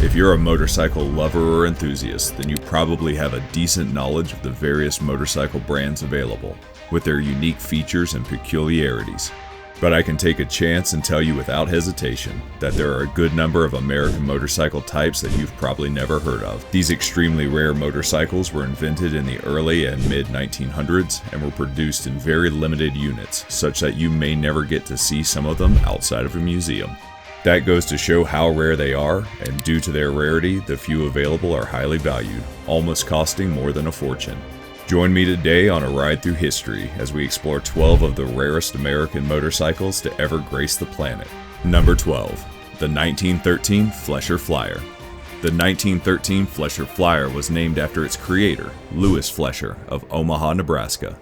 If you're a motorcycle lover or enthusiast, then you probably have a decent knowledge of the various motorcycle brands available, with their unique features and peculiarities. But I can take a chance and tell you without hesitation that there are a good number of American motorcycle types that you've probably never heard of. These extremely rare motorcycles were invented in the early and mid-1900s and were produced in very limited units, such that you may never get to see some of them outside of a museum. That goes to show how rare they are, and due to their rarity, the few available are highly valued, almost costing more than a fortune. Join me today on a ride through history as we explore 12 of the rarest American motorcycles to ever grace the planet. Number 12. The 1913 Flescher Flyer. The 1913 Flescher Flyer was named after its creator, Louis Flescher of Omaha, Nebraska.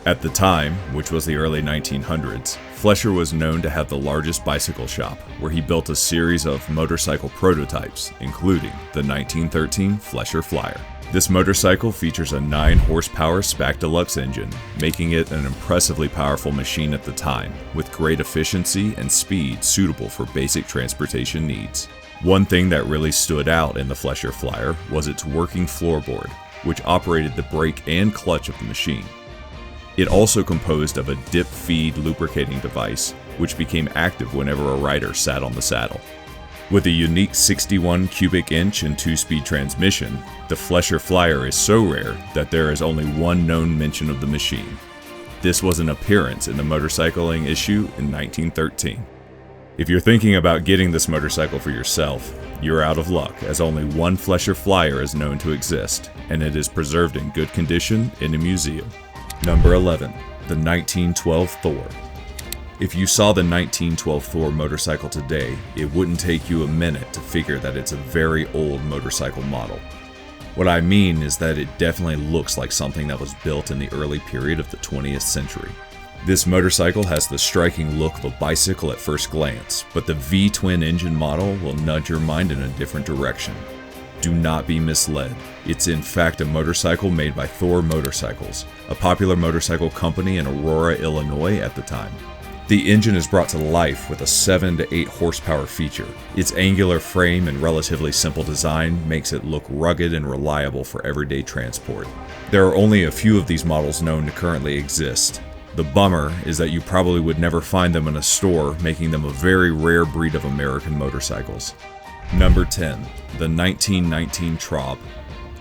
At the time, which was the early 1900s, Flescher was known to have the largest bicycle shop, where he built a series of motorcycle prototypes, including the 1913 Flescher Flyer. This motorcycle features a 9-horsepower SPAC Deluxe engine, making it an impressively powerful machine at the time, with great efficiency and speed suitable for basic transportation needs. One thing that really stood out in the Flescher Flyer was its working floorboard, which operated the brake and clutch of the machine. It also composed of a dip feed lubricating device, which became active whenever a rider sat on the saddle. With a unique 61 cubic inch and 2-speed transmission, the Flescher Flyer is so rare that there is only one known mention of the machine. This was an appearance in the motorcycling issue in 1913. If you're thinking about getting this motorcycle for yourself, you're out of luck, as only one Flescher Flyer is known to exist, and it is preserved in good condition in a museum. Number 11. The 1912 Thor. If you saw the 1912 Thor motorcycle today, it wouldn't take you a minute to figure that it's a very old motorcycle model. What I mean is that it definitely looks like something that was built in the early period of the 20th century. This motorcycle has the striking look of a bicycle at first glance, but the V-twin engine model will nudge your mind in a different direction. Do not be misled. It's in fact a motorcycle made by Thor Motorcycles, a popular motorcycle company in Aurora, Illinois at the time. The engine is brought to life with a 7 to 8 horsepower feature. Its angular frame and relatively simple design makes it look rugged and reliable for everyday transport. There are only a few of these models known to currently exist. The bummer is that you probably would never find them in a store, making them a very rare breed of American motorcycles. Number 10. The 1919 Traub.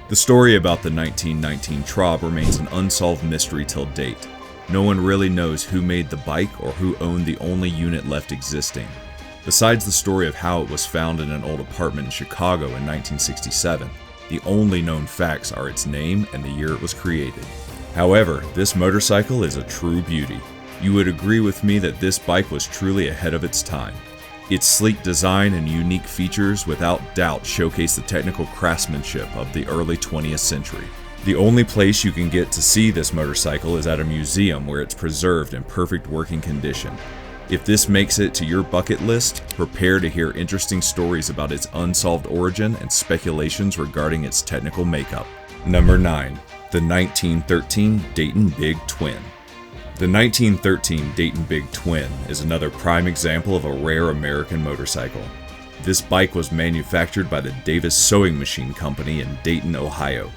The story about the 1919 Traub remains an unsolved mystery till date. No one really knows who made the bike or who owned the only unit left existing. Besides the story of how it was found in an old apartment in Chicago in 1967, the only known facts are its name and the year it was created. However, this motorcycle is a true beauty. You would agree with me that this bike was truly ahead of its time. Its sleek design and unique features without doubt showcase the technical craftsmanship of the early 20th century. The only place you can get to see this motorcycle is at a museum where it's preserved in perfect working condition. If this makes it to your bucket list, prepare to hear interesting stories about its unsolved origin and speculations regarding its technical makeup. Number 9. The 1913 Dayton Big Twin. The 1913 Dayton Big Twin is another prime example of a rare American motorcycle. This bike was manufactured by the Davis Sewing Machine Company in Dayton, Ohio.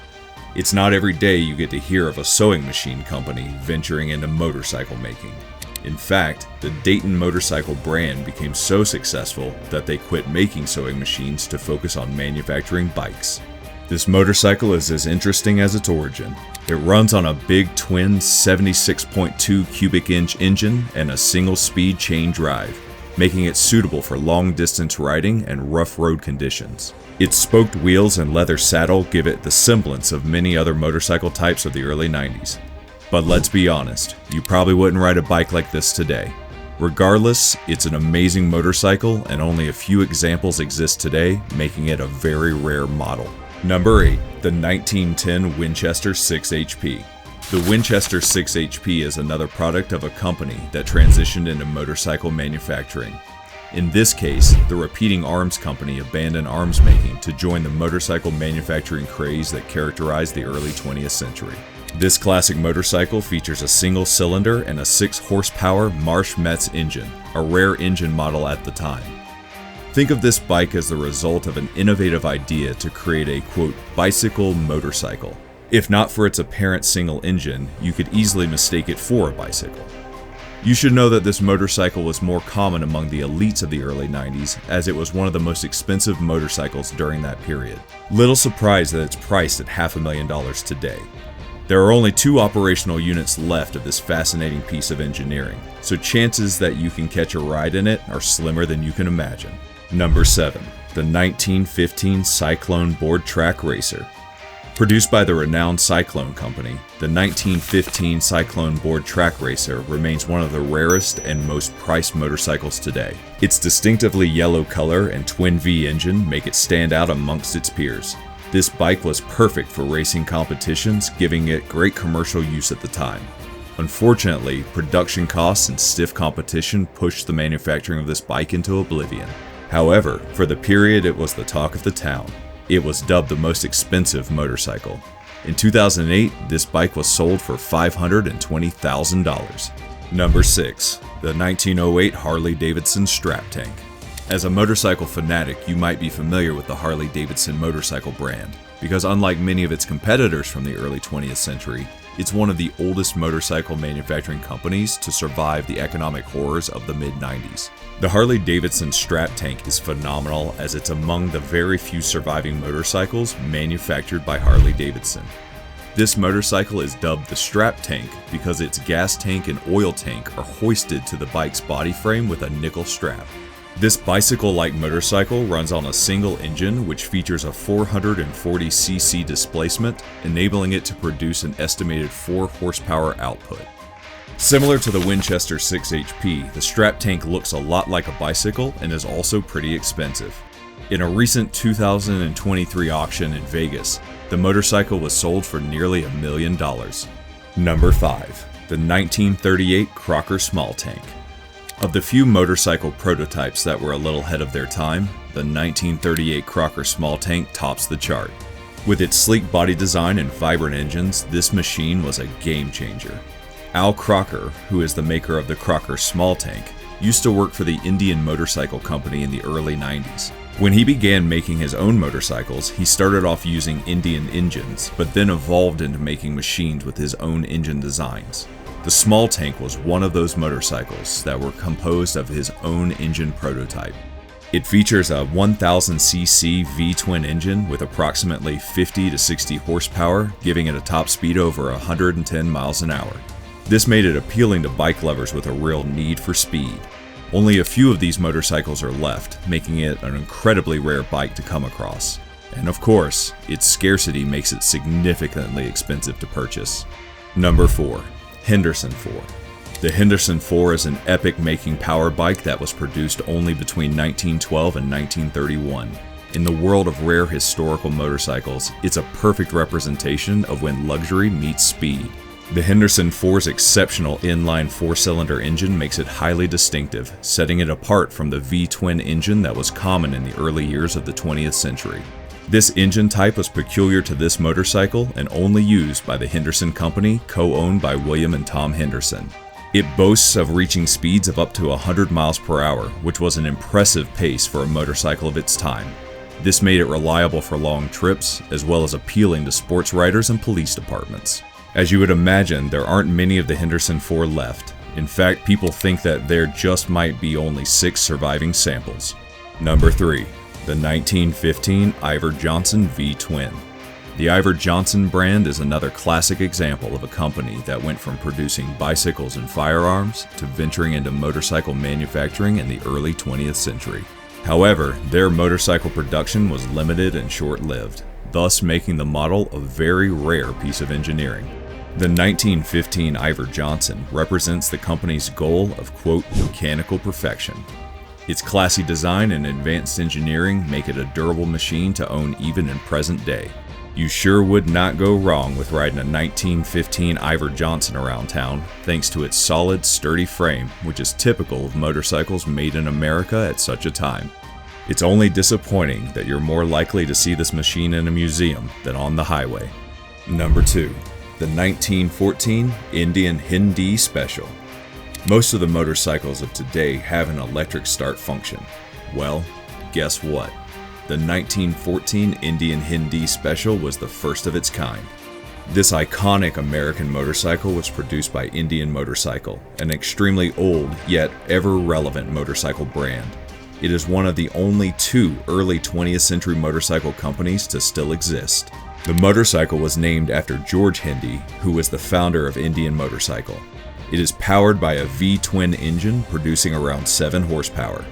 It's not every day you get to hear of a sewing machine company venturing into motorcycle making. In fact, the Dayton motorcycle brand became so successful that they quit making sewing machines to focus on manufacturing bikes. This motorcycle is as interesting as its origin. It runs on a big twin 76.2 cubic inch engine and a single-speed chain drive, making it suitable for long-distance riding and rough road conditions. Its spoked wheels and leather saddle give it the semblance of many other motorcycle types of the early 90s. But let's be honest, you probably wouldn't ride a bike like this today. Regardless, it's an amazing motorcycle and only a few examples exist today, making it a very rare model. Number 8. The 1910 Winchester 6HP. The Winchester 6HP is another product of a company that transitioned into motorcycle manufacturing. In this case, the Repeating Arms Company abandoned arms making to join the motorcycle manufacturing craze that characterized the early 20th century. This classic motorcycle features a single cylinder and a 6 horsepower Marsh Metz engine, a rare engine model at the time. Think of this bike as the result of an innovative idea to create a, quote, bicycle motorcycle. If not for its apparent single engine, you could easily mistake it for a bicycle. You should know that this motorcycle was more common among the elites of the early 90s, as it was one of the most expensive motorcycles during that period. Little surprise that it's priced at $500,000 today. There are only 2 operational units left of this fascinating piece of engineering, so chances that you can catch a ride in it are slimmer than you can imagine. Number 7. The 1915 Cyclone Board Track Racer. Produced by the renowned Cyclone company, the 1915 Cyclone Board Track Racer remains one of the rarest and most priced motorcycles today. Its distinctively yellow color and twin V engine make it stand out amongst its peers. This bike was perfect for racing competitions, giving it great commercial use at the time. Unfortunately, production costs and stiff competition pushed the manufacturing of this bike into oblivion. However, for the period it was the talk of the town. It was dubbed the most expensive motorcycle. In 2008, this bike was sold for $520,000. Number 6. The 1908 Harley-Davidson Strap Tank. As a motorcycle fanatic, you might be familiar with the Harley-Davidson motorcycle brand, because unlike many of its competitors from the early 20th century, it's one of the oldest motorcycle manufacturing companies to survive the economic horrors of the mid-90s. The Harley-Davidson Strap Tank is phenomenal, as it's among the very few surviving motorcycles manufactured by Harley-Davidson. This motorcycle is dubbed the Strap Tank because its gas tank and oil tank are hoisted to the bike's body frame with a nickel strap. This bicycle-like motorcycle runs on a single engine which features a 440cc displacement, enabling it to produce an estimated 4 horsepower output. Similar to the Winchester 6 HP, the Strap Tank looks a lot like a bicycle and is also pretty expensive. In a recent 2023 auction in Vegas, the motorcycle was sold for nearly $1 million. Number 5. The 1938 Crocker Small Tank. Of the few motorcycle prototypes that were a little ahead of their time, the 1938 Crocker Small Tank tops the chart. With its sleek body design and vibrant engines, this machine was a game changer. Al Crocker, who is the maker of the Crocker Small Tank, used to work for the Indian Motorcycle Company in the early 90s. When he began making his own motorcycles, he started off using Indian engines, but then evolved into making machines with his own engine designs. The Small Tank was one of those motorcycles that were composed of his own engine prototype. It features a 1000cc V-twin engine with approximately 50 to 60 horsepower, giving it a top speed over 110 miles an hour. This made it appealing to bike lovers with a real need for speed. Only a few of these motorcycles are left, making it an incredibly rare bike to come across. And of course, its scarcity makes it significantly expensive to purchase. Number 4. Henderson 4. The Henderson 4 is an epic-making power bike that was produced only between 1912 and 1931. In the world of rare historical motorcycles, it's a perfect representation of when luxury meets speed. The Henderson 4's exceptional inline 4-cylinder engine makes it highly distinctive, setting it apart from the V-twin engine that was common in the early years of the 20th century. This engine type was peculiar to this motorcycle and only used by the Henderson Company, co-owned by William and Tom Henderson. It boasts of reaching speeds of up to 100 miles per hour, which was an impressive pace for a motorcycle of its time. This made it reliable for long trips, as well as appealing to sports riders and police departments. As you would imagine, there aren't many of the Henderson 4 left. In fact, people think that there just might be only 6 surviving samples. Number 3. The 1915 Iver Johnson V-twin. The Iver Johnson brand is another classic example of a company that went from producing bicycles and firearms to venturing into motorcycle manufacturing in the early 20th century. However, their motorcycle production was limited and short-lived, thus making the model a very rare piece of engineering. The 1915 Iver Johnson represents the company's goal of, quote, mechanical perfection. Its classy design and advanced engineering make it a durable machine to own even in present day. You sure would not go wrong with riding a 1915 Iver Johnson around town, thanks to its solid, sturdy frame, which is typical of motorcycles made in America at such a time. It's only disappointing that you're more likely to see this machine in a museum than on the highway. Number 2. The 1914 Indian Hendee Special. Most of the motorcycles of today have an electric start function. Well, guess what? The 1914 Indian Hendee Special was the first of its kind. This iconic American motorcycle was produced by Indian Motorcycle, an extremely old yet ever-relevant motorcycle brand. It is one of the only two early 20th century motorcycle companies to still exist. The motorcycle was named after George Hendee, who was the founder of Indian Motorcycle. It is powered by a V-twin engine producing around 7 horsepower.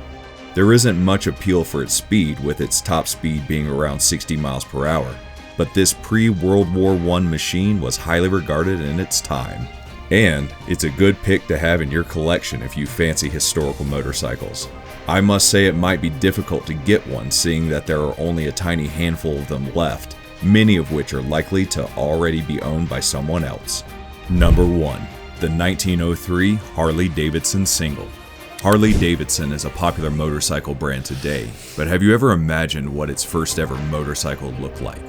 There isn't much appeal for its speed, with its top speed being around 60 miles per hour. But this pre-World War I machine was highly regarded in its time. And it's a good pick to have in your collection if you fancy historical motorcycles. I must say it might be difficult to get one, seeing that there are only a tiny handful of them left, many of which are likely to already be owned by someone else. Number 1. The 1903 Harley-Davidson Single. Harley-Davidson is a popular motorcycle brand today, but have you ever imagined what its first ever motorcycle looked like?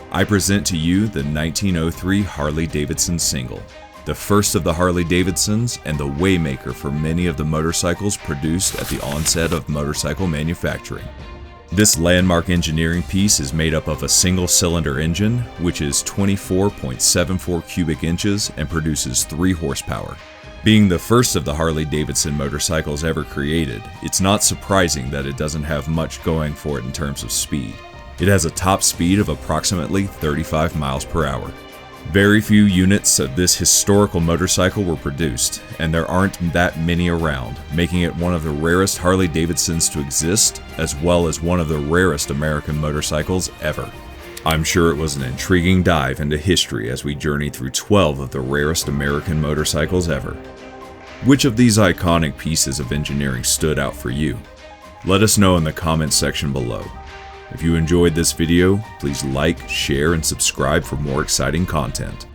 I present to you the 1903 Harley-Davidson Single, the first of the Harley-Davidsons and the waymaker for many of the motorcycles produced at the onset of motorcycle manufacturing. This landmark engineering piece is made up of a single-cylinder engine, which is 24.74 cubic inches and produces 3 horsepower. Being the first of the Harley-Davidson motorcycles ever created, it's not surprising that it doesn't have much going for it in terms of speed. It has a top speed of approximately 35 miles per hour. Very few units of this historical motorcycle were produced, and there aren't that many around, making it one of the rarest Harley-Davidsons to exist, as well as one of the rarest American motorcycles ever. I'm sure it was an intriguing dive into history as we journeyed through 12 of the rarest American motorcycles ever. Which of these iconic pieces of engineering stood out for you? Let us know in the comments section below. If you enjoyed this video, please like, share, and subscribe for more exciting content.